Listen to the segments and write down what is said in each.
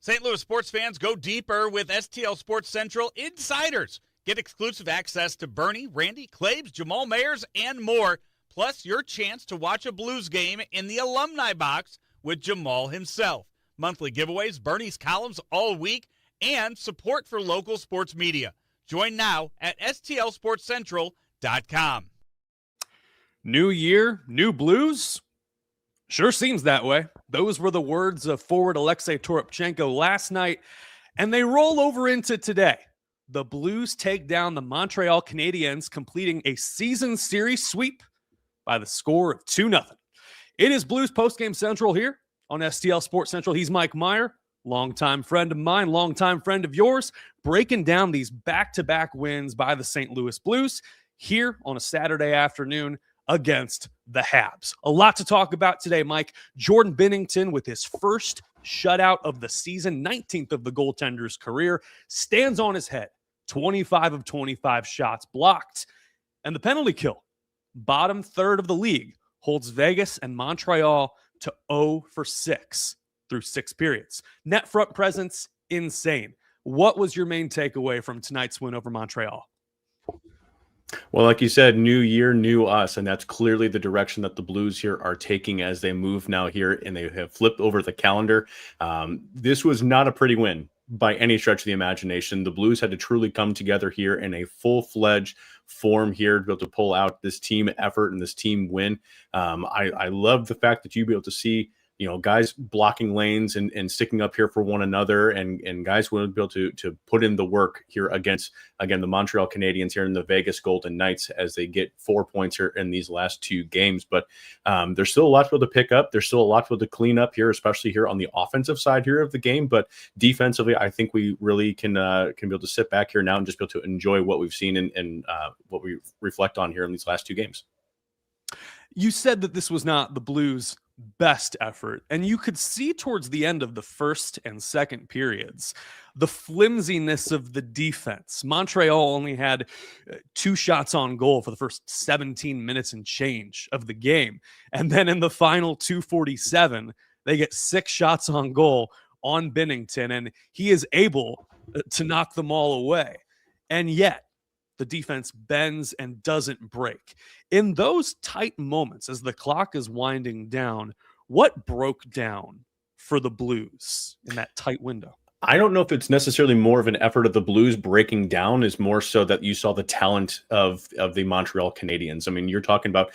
St. Louis sports fans, go deeper with STL Sports Central Insiders. Get exclusive access to Bernie, Randy, Claves, Jamal Mayers, and more, plus your chance to watch a Blues game in the alumni box with Jamal himself. Monthly giveaways, Bernie's columns all week, and support for local sports media. Join now at stlsportscentral.com. New year, new Blues? Sure seems that way. Those were the words of forward Alexei Toropchenko last night, and they roll over into today. The Blues take down the Montreal Canadiens, completing a season series sweep by the score of 2-0. It is Blues Postgame Central here on STL Sports Central. He's Mike Meyer, longtime friend of mine, longtime friend of yours, breaking down these back-to-back wins by the St. Louis Blues here on a Saturday afternoon against the Habs. A lot to talk about today, Mike. Jordan Binnington, with his first shutout of the season, 19th of the goaltender's career, stands on his head. 25 of 25 shots blocked. And the penalty kill, bottom third of the league, holds Vegas and Montreal to 0 for 6 through 6 periods. Net front presence, insane. What was your main takeaway from tonight's win over Montreal? Well, like you said, new year, new us, and that's clearly the direction that the Blues here are taking as they move now here, and they have flipped over the calendar. This was not a pretty win by any stretch of the imagination. The Blues had to truly come together here in a full-fledged form here to be able to pull out this team effort and this team win. I love the fact that you'll be able to see guys blocking lanes and sticking up here for one another, and guys will be able to put in the work here against, again, the Montreal Canadiens here in the Vegas Golden Knights as they get 4 points here in these last 2 games. But there's still a lot to be able to pick up. There's still a lot to be able to clean up here, especially here on the offensive side here of the game. But defensively, I think we really can be able to sit back here now and just be able to enjoy what we've seen and what we reflect on here in these last 2 games. You said that this was not the Blues' best effort, and you could see towards the end of the first and second periods the flimsiness of the defense. Montreal only had 2 shots on goal for the first 17 minutes and change of the game, and then in the final 2:47 they get 6 shots on goal on Binnington, and he is able to knock them all away. And yet the defense bends and doesn't break. In those tight moments, as the clock is winding down, what broke down for the Blues in that tight window? I don't know if it's necessarily more of an effort of the Blues breaking down, is more so that you saw the talent of the Montreal Canadiens. I mean, you're talking about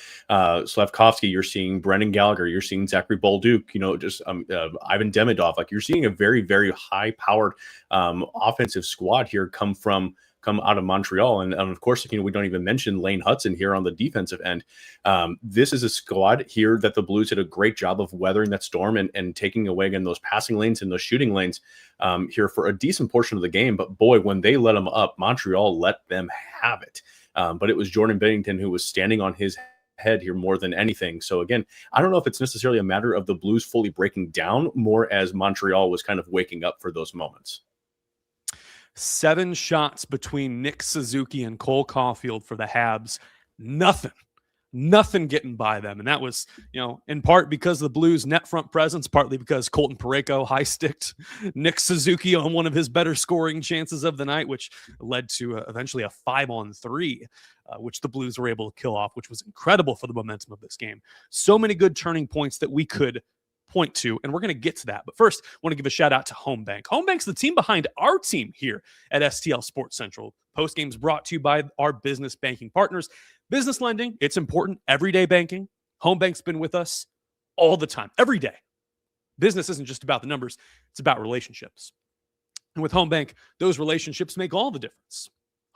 Slavkovsky, you're seeing Brendan Gallagher, you're seeing Zachary Bolduc, just Ivan Demidov. Like, you're seeing a very, very high-powered offensive squad here come out of Montreal. And of course, we don't even mention Lane Hudson here on the defensive end. This is a squad here that the Blues did a great job of weathering that storm and taking away, again, those passing lanes and those shooting lanes here for a decent portion of the game. But boy, when they let them up, Montreal let them have it. But it was Jordan Binnington who was standing on his head here more than anything. So again, I don't know if it's necessarily a matter of the Blues fully breaking down, more as Montreal was kind of waking up for those moments. 7 shots between Nick Suzuki and Cole Caulfield for the Habs. Nothing getting by them. And that was, in part because of the Blues' net front presence, partly because Colton Parayko high-sticked Nick Suzuki on one of his better scoring chances of the night, which led to eventually a 5-on-3, which the Blues were able to kill off, which was incredible for the momentum of this game. So many good turning points that we could point to, and we're going to get to that. But first, I want to give a shout out to Homebank. Homebank's the team behind our team here at STL Sports Central. Postgame's brought to you by our business banking partners. Business lending, it's important. Everyday banking. Homebank's been with us all the time, every day. Business isn't just about the numbers, it's about relationships. And with Homebank, those relationships make all the difference.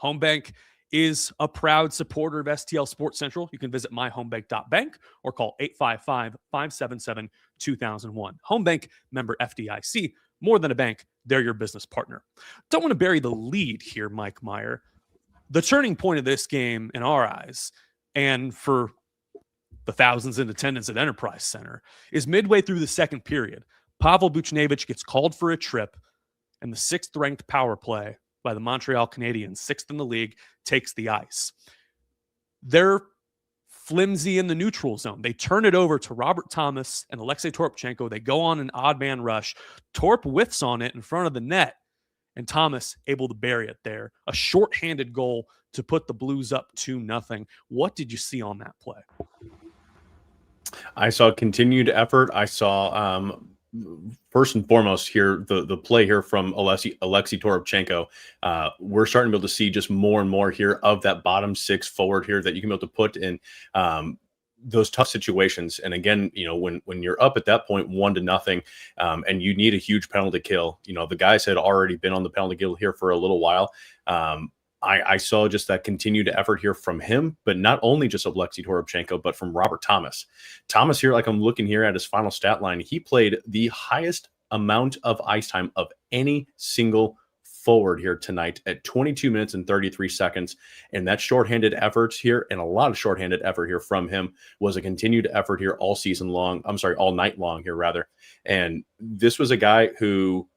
Homebank is a proud supporter of STL Sports Central. You can visit myhomebank.bank or call 855-577-2001. Homebank, member FDIC. More than a bank, they're your business partner. Don't want to bury the lead here, Mike Meyer. The turning point of this game in our eyes, and for the thousands in attendance at Enterprise Center, is midway through the second period. Pavel Buchnevich gets called for a trip, and the 6th-ranked power play by the Montreal Canadiens, 6th in the league, takes the ice. Their flimsy in the neutral zone. They turn it over to Robert Thomas and Alexei Toropchenko. They go on an odd man rush. Torp whiffs on it in front of the net, and Thomas able to bury it there. A shorthanded goal to put the Blues up 2-0. What did you see on that play? I saw continued effort. I saw first and foremost here, the play here from Alexei Toropchenko. We're starting to be able to see just more and more here of that bottom six forward here that you can be able to put in those tough situations. And again, when you're up at that point 1-0, and you need a huge penalty kill, the guys had already been on the penalty kill here for a little while. I saw just that continued effort here from him, but not only just Alexei Toropchenko, but from Robert Thomas. Thomas here, like I'm looking here at his final stat line, he played the highest amount of ice time of any single forward here tonight at 22 minutes and 33 seconds. And that shorthanded effort here, and a lot of shorthanded effort here from him, was a continued effort here all night long here rather. And this was a guy who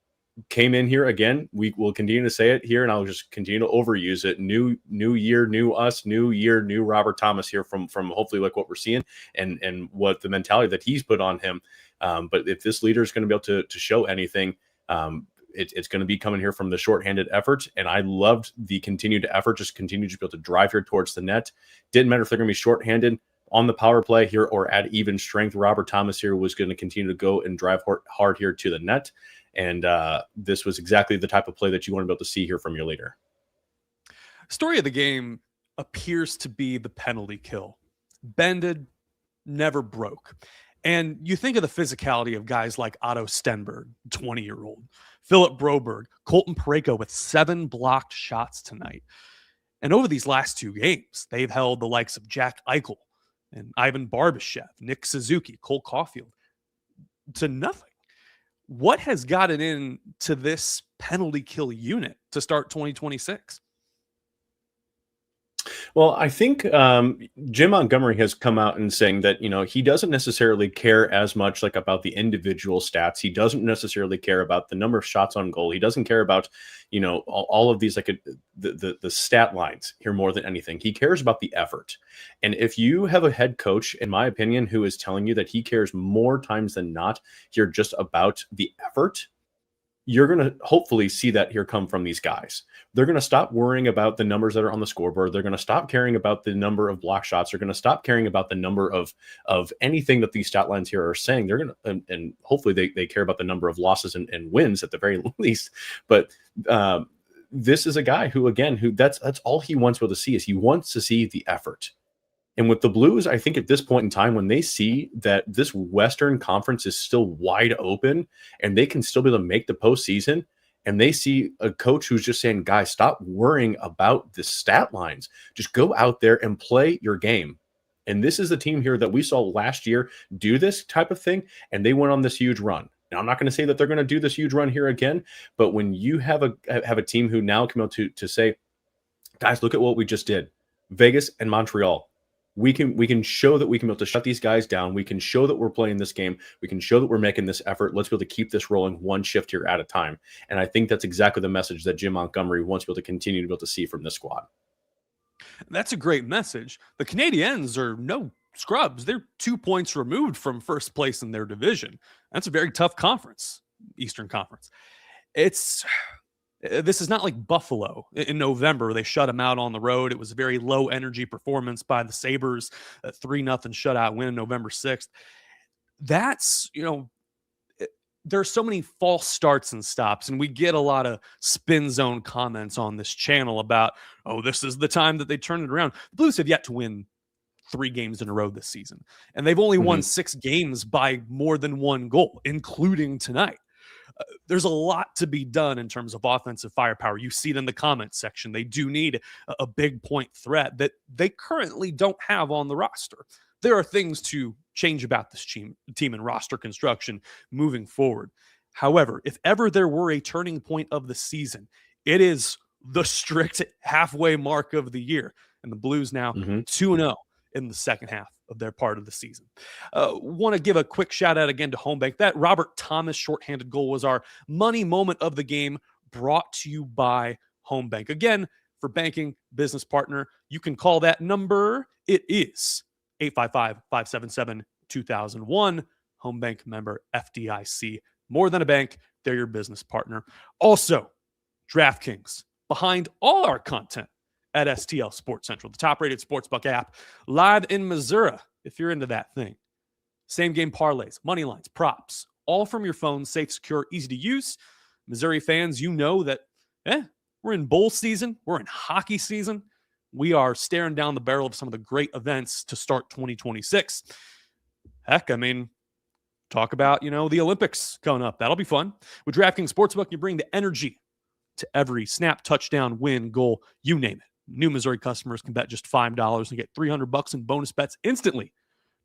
came in here again. We will continue to say it here, and I'll just continue to overuse it. New year, new us, new year, new Robert Thomas here from hopefully like what we're seeing and what the mentality that he's put on him. But if this leader is going to be able to show anything, it's going to be coming here from the shorthanded effort. And I loved the continued effort, just continue to be able to drive here towards the net. Didn't matter if they're going to be shorthanded on the power play here or at even strength. Robert Thomas here was going to continue to go and drive hard here to the net. And this was exactly the type of play that you want to be able to see here from your leader. Story of the game appears to be the penalty kill. Bended, never broke. And you think of the physicality of guys like Otto Stenberg, 20-year-old, Philip Broberg, Colton Parayko with 7 blocked shots tonight. And over these last 2 games, they've held the likes of Jack Eichel and Ivan Barbashev, Nick Suzuki, Cole Caulfield to nothing. What has gotten into this penalty kill unit to start 2026? Well, I think Jim Montgomery has come out and saying that, he doesn't necessarily care as much like about the individual stats. He doesn't necessarily care about the number of shots on goal. He doesn't care about, all of these, like the stat lines here more than anything. He cares about the effort. And if you have a head coach, in my opinion, who is telling you that he cares more times than not here just about the effort, you're going to hopefully see that here come from these guys. They're going to stop worrying about the numbers that are on the scoreboard. They're going to stop caring about the number of block shots. They're going to stop caring about the number of anything that these stat lines here are saying. They're going to, and hopefully they care about the number of losses and wins at the very least. But this is a guy who that's all he wants to see is he wants to see the effort. And with the Blues, I think at this point in time, when they see that this Western Conference is still wide open and they can still be able to make the postseason, and they see a coach who's just saying, guys, stop worrying about the stat lines. Just go out there and play your game. And this is the team here that we saw last year do this type of thing, and they went on this huge run. Now, I'm not going to say that they're going to do this huge run here again, but when you have a team who now come out to say, guys, look at what we just did. Vegas and Montreal. We can show that we can be able to shut these guys down. We can show that we're playing this game. We can show that we're making this effort. Let's be able to keep this rolling one shift here at a time. And I think that's exactly the message that Jim Montgomery wants to be able to continue to be able to see from this squad. That's a great message. The Canadiens are no scrubs. They're 2 points removed from first place in their division. That's a very tough conference, Eastern Conference. This is not like Buffalo in November. They shut them out on the road. It was a very low energy performance by the Sabres, a 3-0 shutout win November 6th. That's, there are so many false starts and stops, and we get a lot of spin zone comments on this channel about, this is the time that they turn it around. The Blues have yet to win 3 games in a row this season, and they've only won 6 games by more than 1 goal, including tonight. There's a lot to be done in terms of offensive firepower. You see it in the comments section. They do need a big point threat that they currently don't have on the roster. There are things to change about this team and roster construction moving forward. However, if ever there were a turning point of the season, it is the strict halfway mark of the year. And the Blues now 2-0 in the second half of their part of the season. Want to give a quick shout out again to Home Bank. That Robert Thomas shorthanded goal was our money moment of the game, brought to you by Home Bank. Again, for banking business partner, you can call that number. It is 855-577-2001. Home Bank member FDIC. More than a bank, they're your business partner. Also, DraftKings, behind all our content at STL Sports Central, the top-rated sportsbook app, live in Missouri, if you're into that thing. Same game parlays, money lines, props, all from your phone, safe, secure, easy to use. Missouri fans, you know that we're in bowl season. We're in hockey season. We are staring down the barrel of some of the great events to start 2026. Heck, I mean, talk about, the Olympics coming up. That'll be fun. With DraftKings Sportsbook, you bring the energy to every snap, touchdown, win, goal, you name it. New Missouri customers can bet just $5 and get $300 in bonus bets instantly.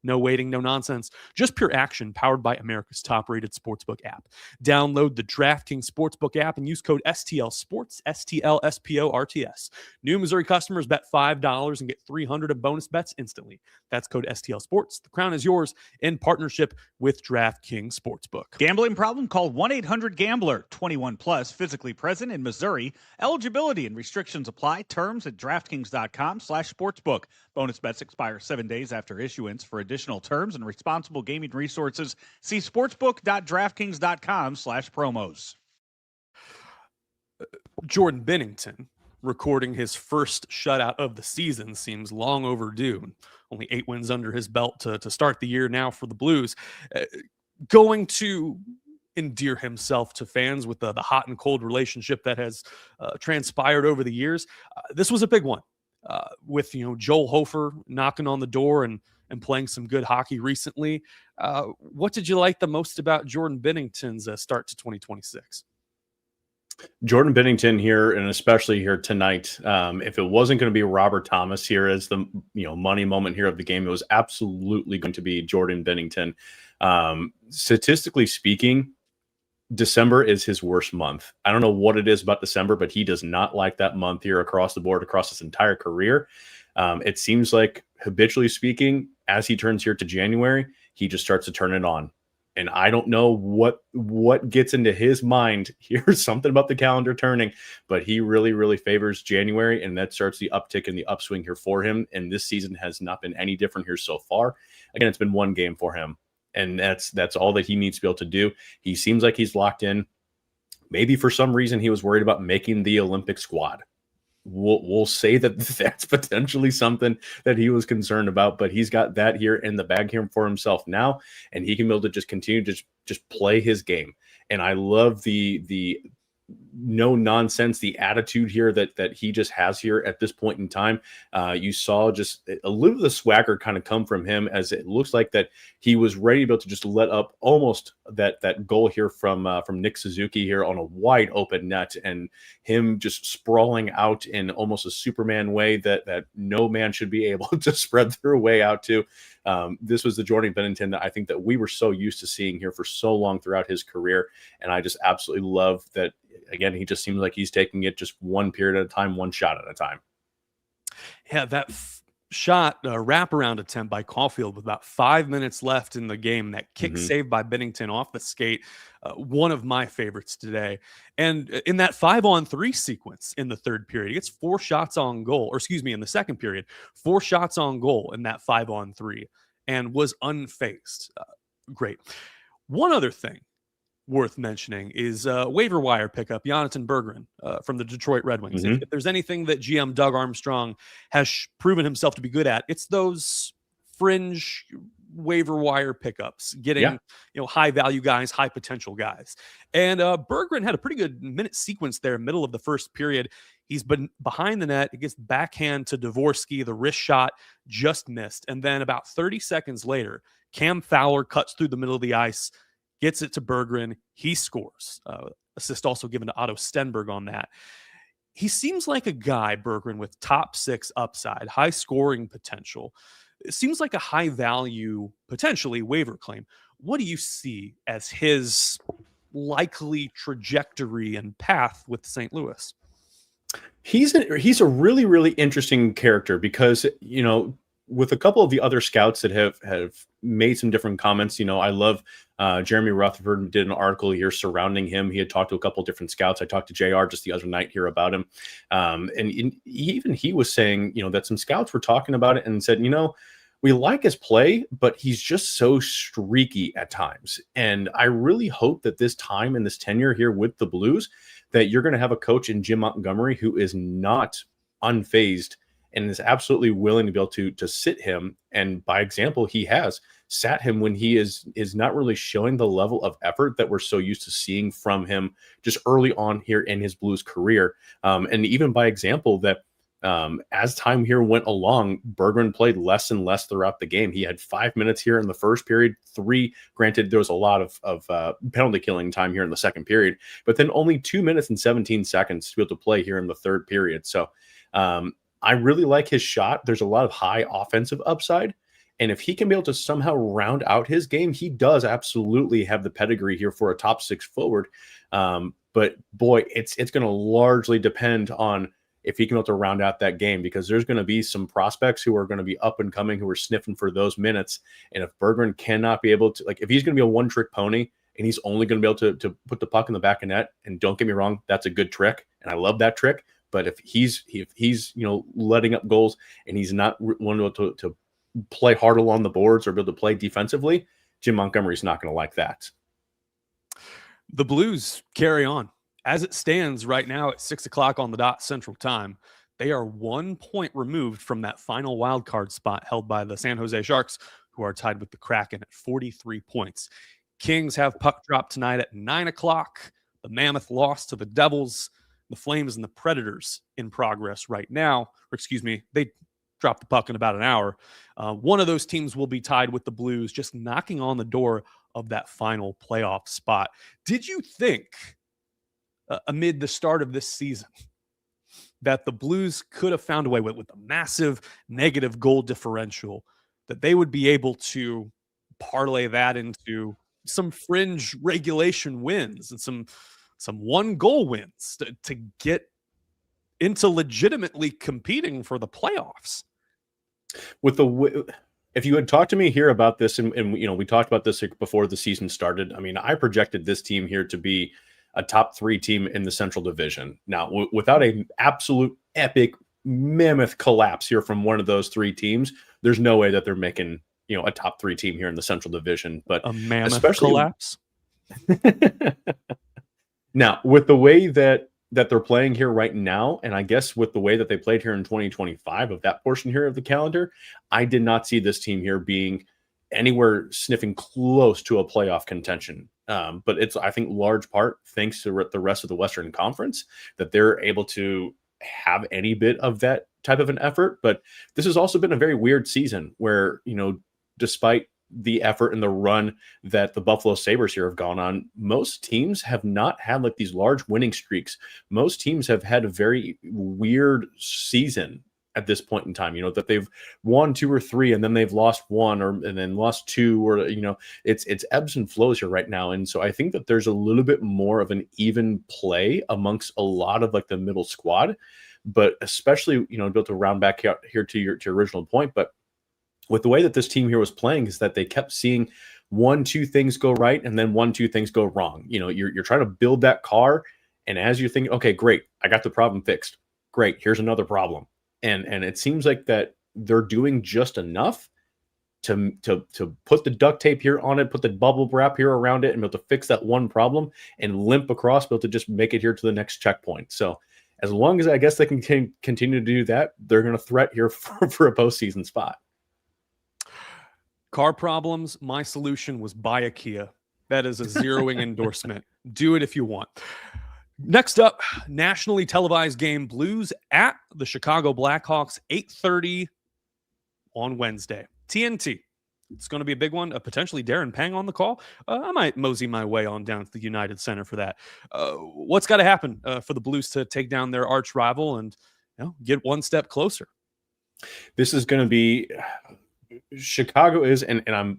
No waiting, no nonsense. Just pure action powered by America's top-rated sportsbook app. Download the DraftKings Sportsbook app and use code STL Sports, STLSPORTS. New Missouri customers bet $5 and get $300 in bonus bets instantly. That's code STL Sports. The crown is yours in partnership with DraftKings Sportsbook. Gambling problem? Call 1-800-GAMBLER. 21 plus, physically present in Missouri. Eligibility and restrictions apply. Terms at DraftKings.com/sportsbook. Bonus bets expire 7 days after issuance. For additional terms and responsible gaming resources, see sportsbook.draftkings.com/promos. Jordan Binnington recording his first shutout of the season seems long overdue. Only 8 wins under his belt to start the year now for the Blues. Going to endear himself to fans with the hot and cold relationship that has transpired over the years. This was a big one with, Joel Hofer knocking on the door and playing some good hockey recently. What did you like the most about Jordan Binnington's start to 2026? Jordan Binnington here, and especially here tonight, if it wasn't going to be Robert Thomas here as the money moment here of the game, it was absolutely going to be Jordan Binnington. Statistically speaking, December is his worst month. I don't know what it is about December, but he does not like that month here across the board, across his entire career. It seems like, habitually speaking, as he turns here to January, he just starts to turn it on. And I don't know what gets into his mind. Here's something about the calendar turning, but he really, really favors January, and that starts the uptick and the upswing here for him. And this season has not been any different here so far. Again, it's been one game for him, and that's all that he needs to be able to do. He seems like he's locked in. Maybe for some reason he was worried about making the Olympic squad. We'll say that that's potentially something that he was concerned about, but he's got that here in the bag here for himself now, and he can be able to just continue to just play his game. And I love the no nonsense, the attitude here that he just has here at this point in time. You saw just a little of the swagger kind of come from him, as it looks like that he was ready to be able to just let up almost that goal here from Nick Suzuki here on a wide open net, and him just sprawling out in almost a Superman way that no man should be able to spread their way out to. This was the Jordan Binnington that I think that we were so used to seeing here for so long throughout his career. And I just absolutely love that. Again, he just seems like he's taking it just one period at a time, one shot at a time. Yeah, that shot, wraparound attempt by Caulfield with about 5 minutes left in the game, that kick saved by Binnington off the skate, one of my favorites today. And in that 5-on-3 sequence in the third period, he gets 4 shots on goal, or excuse me, in the second period, 4 shots on goal in that 5-on-3 and was unfazed. Great. One other thing worth mentioning is waiver wire pickup, Jonathan Berggren from the Detroit Red Wings. If there's anything that GM Doug Armstrong has proven himself to be good at, it's those fringe waiver wire pickups, getting high value guys, high potential guys. And Berggren had a pretty good minute sequence there, middle of the first period. He's been behind the net. It gets backhand to Dvorsky. The wrist shot just missed. And then about 30 seconds later, Cam Fowler cuts through the middle of the ice, gets it to Berggren. He scores. Assist also given to Otto Stenberg on that. He seems like a guy, Berggren, with top 6 upside, high scoring potential. It seems like a high value, potentially waiver claim. What do you see as his likely trajectory and path with St. Louis? He's a really, really interesting character because, with a couple of the other scouts that have made some different comments, I love Jeremy Rutherford did an article here surrounding him. He had talked to a couple of different scouts. I talked to JR just the other night here about him. And even he was saying, that some scouts were talking about it and said, we like his play, but he's just so streaky at times. And I really hope that this time and this tenure here with the Blues, that you're going to have a coach in Jim Montgomery who is not unfazed and is absolutely willing to be able to sit him. And by example, he has sat him when he is not really showing the level of effort that we're so used to seeing from him just early on here in his Blues career. And even by example that as time here went along, Berggren played less and less throughout the game. He had 5 minutes here in the first period, 3. Granted, there was a lot of penalty killing time here in the second period, but then only 2 minutes and 17 seconds to be able to play here in the third period. So I really like his shot. There's a lot of high offensive upside. And if he can be able to somehow round out his game, he does absolutely have the pedigree here for a top 6 forward. But boy, it's going to largely depend on if he can be able to round out that game, because there's going to be some prospects who are going to be up and coming, who are sniffing for those minutes. And if Berggren cannot be able to, like, if he's going to be a one-trick pony and he's only going to be able to put the puck in the back of net, and don't get me wrong, that's a good trick, and I love that trick. But if he's letting up goals and he's not wanting to play hard along the boards or be able to play defensively, Jim Montgomery's not going to like that. The Blues carry on. As it stands right now at 6 o'clock on the dot Central Time, they are 1 point removed from that final wild card spot held by the San Jose Sharks, who are tied with the Kraken at 43 points. Kings have puck drop tonight at 9 o'clock. The Mammoth lost to the Devils. The Flames and the Predators in progress right now. Or excuse me, they dropped the puck in about an hour. One of those teams will be tied with the Blues, just knocking on the door of that final playoff spot. Did you think, amid the start of this season, that the Blues could have found a way with a massive negative goal differential, that they would be able to parlay that into some fringe regulation wins and some one-goal wins to get into legitimately competing for the playoffs? If you had talked to me here about this, and we talked about this before the season started, I mean, I projected this team here to be a top 3 team in the Central Division. Now, without an absolute epic mammoth collapse here from one of those 3 teams, there's no way that they're making a top 3 team here in the Central Division. But a mammoth collapse. Now, with the way that they're playing here right now, and I guess with the way that they played here in 2025 of that portion here of the calendar, I did not see this team here being anywhere sniffing close to a playoff contention. But it's, I think, large part thanks to the rest of the Western Conference that they're able to have any bit of that type of an effort. But this has also been a very weird season where, despite the effort and the run that the Buffalo Sabres here have gone on, most teams have not had like these large winning streaks. Most teams have had a very weird season at this point in time, that they've won 2 or 3 and then they've lost 1 and then lost 2, or, it's ebbs and flows here right now. And so I think that there's a little bit more of an even play amongst a lot of like the middle squad, but especially, built to round back out here to your original point. But with the way that this team here was playing is that they kept seeing 1-2 things go right and then 1-2 things go wrong. You're trying to build that car, and as you're thinking, okay, great, I got the problem fixed. Great, here's another problem. And it seems like that they're doing just enough to put the duct tape here on it, put the bubble wrap here around it, and be able to fix that one problem and limp across, be able to just make it here to the next checkpoint. So as long as I guess they can continue to do that, they're going to threat here for a postseason spot. Car problems, my solution was buy a Kia. That is a zeroing endorsement. Do it if you want. Next up, nationally televised game, Blues at the Chicago Blackhawks, 8:30 on Wednesday. TNT. It's going to be a big one. Potentially Darren Pang on the call. I might mosey my way on down to the United Center for that. What's got to happen for the Blues to take down their arch rival and get one step closer? This is going to be Chicago is, and I'm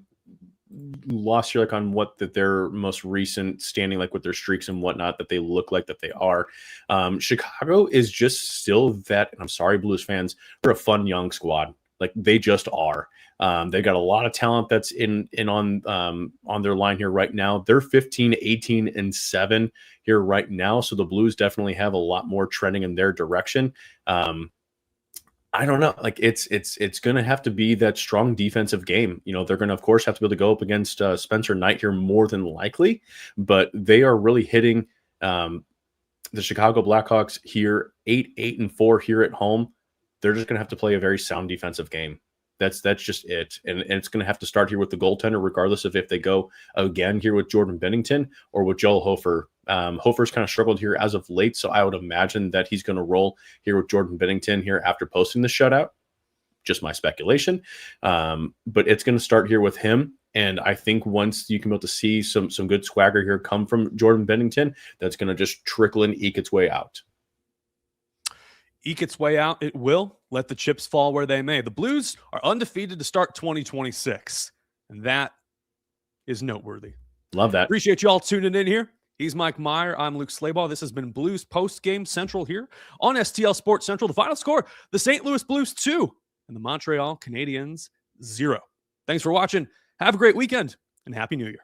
lost here like on what that their most recent standing, like with their streaks and whatnot, that they look like that they are. Chicago is just still that, and I'm sorry, Blues fans, they're a fun young squad. Like they just are. They got a lot of talent that's in on their line here right now. They're 15, 18, and 7 here right now. So the Blues definitely have a lot more trending in their direction. I don't know. Like it's going to have to be that strong defensive game. They're going to, of course, have to be able to go up against Spencer Knight here more than likely, but they are really hitting the Chicago Blackhawks here 8-4 here at home. They're just going to have to play a very sound defensive game. That's just it. And it's going to have to start here with the goaltender, regardless of if they go again here with Jordan Binnington or with Joel Hofer. Hofer's kind of struggled here as of late, so I would imagine that he's going to roll here with Jordan Binnington here after posting the shutout. Just my speculation. But it's going to start here with him. And I think once you can be able to see some good swagger here come from Jordan Binnington, that's going to just trickle and eke its way out. Eke its way out, it will. Let the chips fall where they may. The Blues are undefeated to start 2026, and that is noteworthy. Love that. Appreciate you all tuning in here. He's Mike Meyer. I'm Luke Slabaugh. This has been Blues Postgame Central here on STL Sports Central. The final score, the St. Louis Blues 2 and the Montreal Canadiens 0. Thanks for watching. Have a great weekend, and Happy New Year.